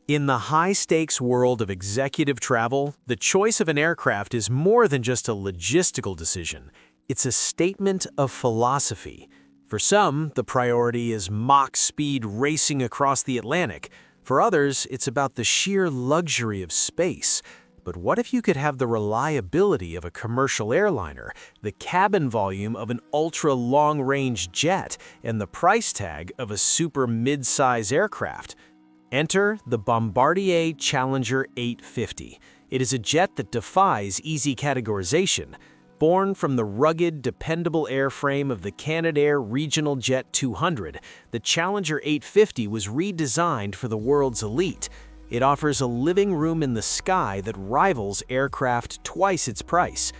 In the high-stakes world of executive travel, the choice of an aircraft is more than just a logistical decision. It's a statement of philosophy. For some, the priority is Mach speed racing across the Atlantic. For others, it's about the sheer luxury of space. But what if you could have the reliability of a commercial airliner, the cabin volume of an ultra-long-range jet, and the price tag of a super-midsize aircraft? Enter the Bombardier Challenger 850. It is a jet that defies easy categorization. Born from the rugged, dependable airframe of the Canadair Regional Jet 200, the Challenger 850 was redesigned for the world's elite. It offers a living room in the sky that rivals aircraft twice its price.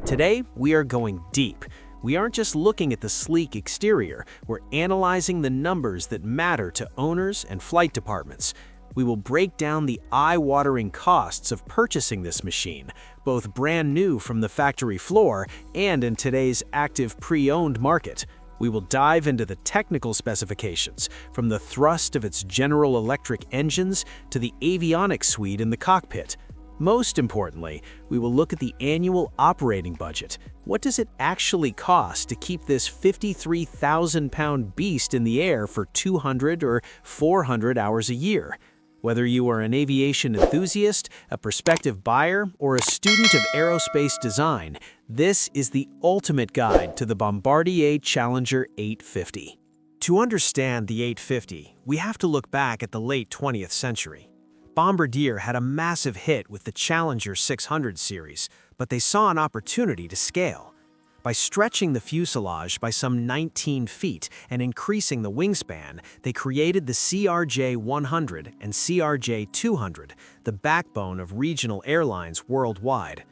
Today, we are going deep. We aren't just looking at the sleek exterior, we're analyzing the numbers that matter to owners and flight departments. We will break down the eye-watering costs of purchasing this machine, both brand new from the factory floor and in today's active pre-owned market. We will dive into the technical specifications, from the thrust of its General Electric engines to the avionics suite in the cockpit. Most importantly, we will look at the annual operating budget. What does it actually cost to keep this 53,000-pound beast in the air for 200 or 400 hours a year? Whether you are an aviation enthusiast, a prospective buyer, or a student of aerospace design, this is the ultimate guide to the Bombardier Challenger 850. To understand the 850, we have to look back at the late 20th century. Bombardier had a massive hit with the Challenger 600 series, but they saw an opportunity to scale. By stretching the fuselage by some 19 feet and increasing the wingspan, they created the CRJ-100 and CRJ-200, the backbone of regional airlines worldwide.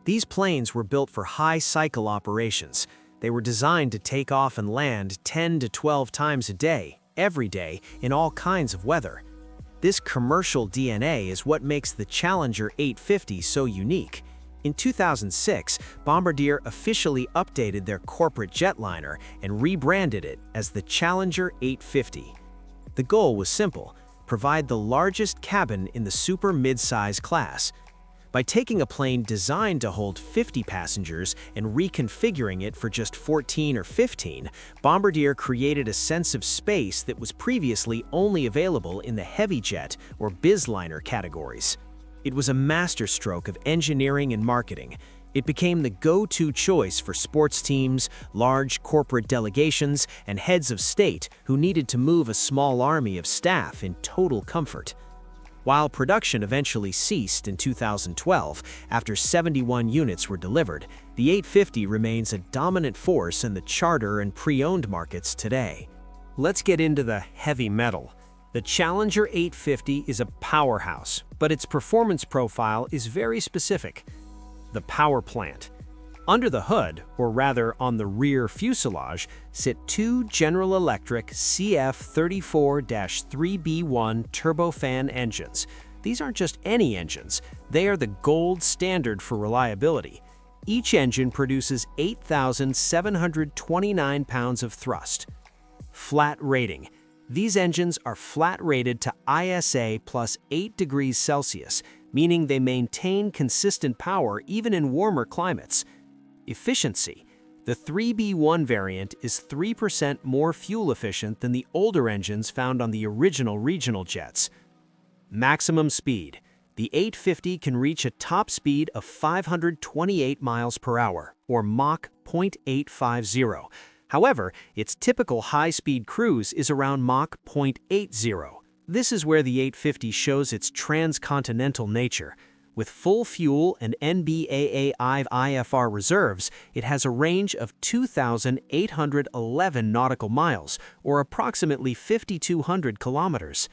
These planes were built for high-cycle operations. They were designed to take off and land 10 to 12 times a day, every day, in all kinds of weather. This commercial DNA is what makes the Challenger 850 so unique. In 2006, Bombardier officially updated their corporate jetliner and rebranded it as the Challenger 850. The goal was simple: provide the largest cabin in the super-midsize class. By taking a plane designed to hold 50 passengers and reconfiguring it for just 14 or 15, Bombardier created a sense of space that was previously only available in the heavy jet or bizliner categories. It was a masterstroke of engineering and marketing. It became the go-to choice for sports teams, large corporate delegations, and heads of state who needed to move a small army of staff in total comfort. While production eventually ceased in 2012, after 71 units were delivered, the 850 remains a dominant force in the charter and pre-owned markets today. Let's get into the heavy metal. The Challenger 850 is a powerhouse, but its performance profile is very specific. The power plant. Under the hood, or rather on the rear fuselage, sit two General Electric CF34-3B1 turbofan engines. These aren't just any engines, they are the gold standard for reliability. Each engine produces 8,729 pounds of thrust. Flat rating. These engines are flat rated to ISA plus 8 degrees Celsius, meaning they maintain consistent power even in warmer climates. Efficiency. The 3B1 variant is 3% more fuel efficient than the older engines found on the original regional jets. Maximum speed. The 850 can reach a top speed of 528 miles per hour, or Mach 0.850. However, its typical high-speed cruise is around Mach 0.80. This is where the 850 shows its transcontinental nature. With full fuel and NBAA IFR reserves, it has a range of 2,811 nautical miles, or approximately 5,200 kilometers.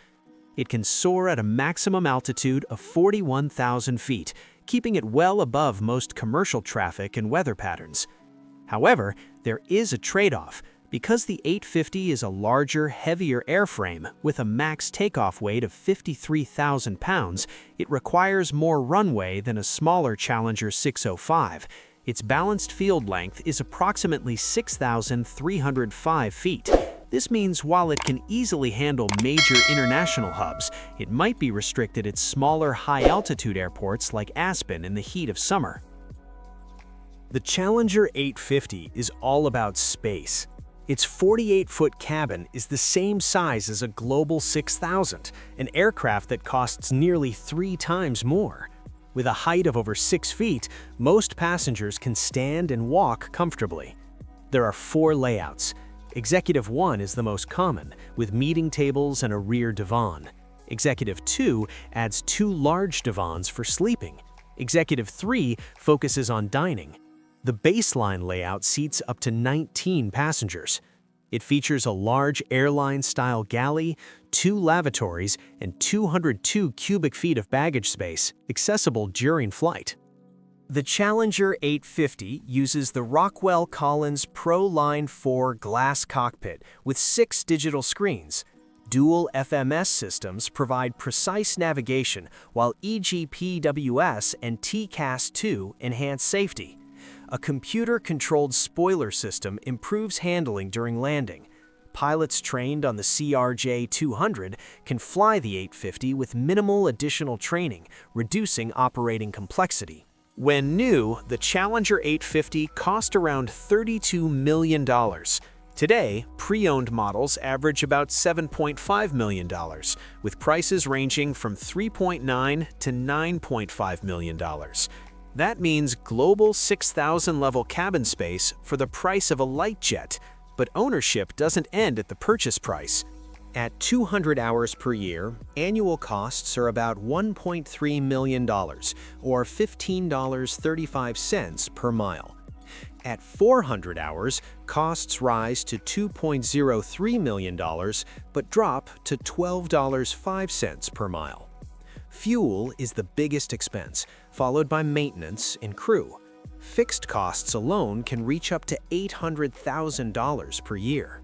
It can soar at a maximum altitude of 41,000 feet, keeping it well above most commercial traffic and weather patterns. However, there is a trade-off. Because the 850 is a larger, heavier airframe with a max takeoff weight of 53,000 pounds, it requires more runway than a smaller Challenger 605. Its balanced field length is approximately 6,305 feet. This means while it can easily handle major international hubs, it might be restricted at smaller high-altitude airports like Aspen in the heat of summer. The Challenger 850 is all about space. Its 48-foot cabin is the same size as a Global 6000, an aircraft that costs nearly 3 times more. With a height of over 6 feet, most passengers can stand and walk comfortably. There are 4 layouts. Executive 1 is the most common, with meeting tables and a rear divan. Executive 2 adds 2 large divans for sleeping. Executive 3 focuses on dining. The baseline layout seats up to 19 passengers. It features a large airline-style galley, 2 lavatories, and 202 cubic feet of baggage space, accessible during flight. The Challenger 850 uses the Rockwell Collins Pro Line 4 glass cockpit with 6 digital screens. Dual FMS systems provide precise navigation, while EGPWS and TCAS-2 enhance safety. A computer-controlled spoiler system improves handling during landing. Pilots trained on the CRJ-200 can fly the 850 with minimal additional training, reducing operating complexity. When new, the Challenger 850 cost around $32 million. Today, pre-owned models average about $7.5 million, with prices ranging from $3.9 to $9.5 million. That means Global 6000 level cabin space for the price of a light jet, but ownership doesn't end at the purchase price. At 200 hours per year, annual costs are about $1.3 million, or $15.35 per mile. At 400 hours, costs rise to $2.03 million, but drop to $12.05 per mile. Fuel is the biggest expense, followed by maintenance and crew. Fixed costs alone can reach up to $800,000 per year.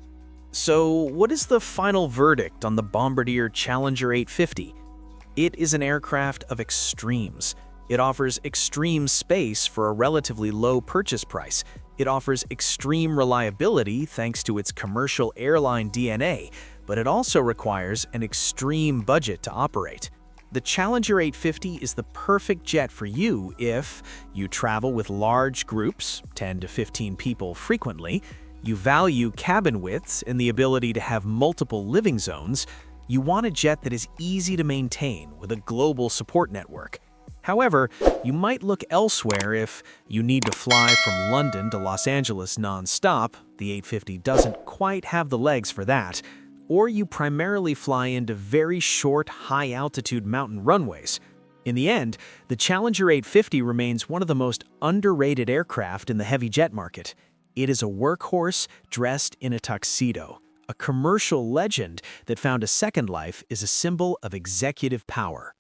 So, what is the final verdict on the Bombardier Challenger 850? It is an aircraft of extremes. It offers extreme space for a relatively low purchase price. It offers extreme reliability thanks to its commercial airline DNA, but it also requires an extreme budget to operate. The Challenger 850 is the perfect jet for you if you travel with large groups, 10 to 15 people frequently, you value cabin widths and the ability to have multiple living zones, you want a jet that is easy to maintain with a global support network. However, you might look elsewhere if you need to fly from London to Los Angeles non-stop, the 850 doesn't quite have the legs for that, or you primarily fly into very short, high-altitude mountain runways. In the end, the Challenger 850 remains one of the most underrated aircraft in the heavy jet market. It is a workhorse dressed in a tuxedo. A commercial legend that found a second life is a symbol of executive power.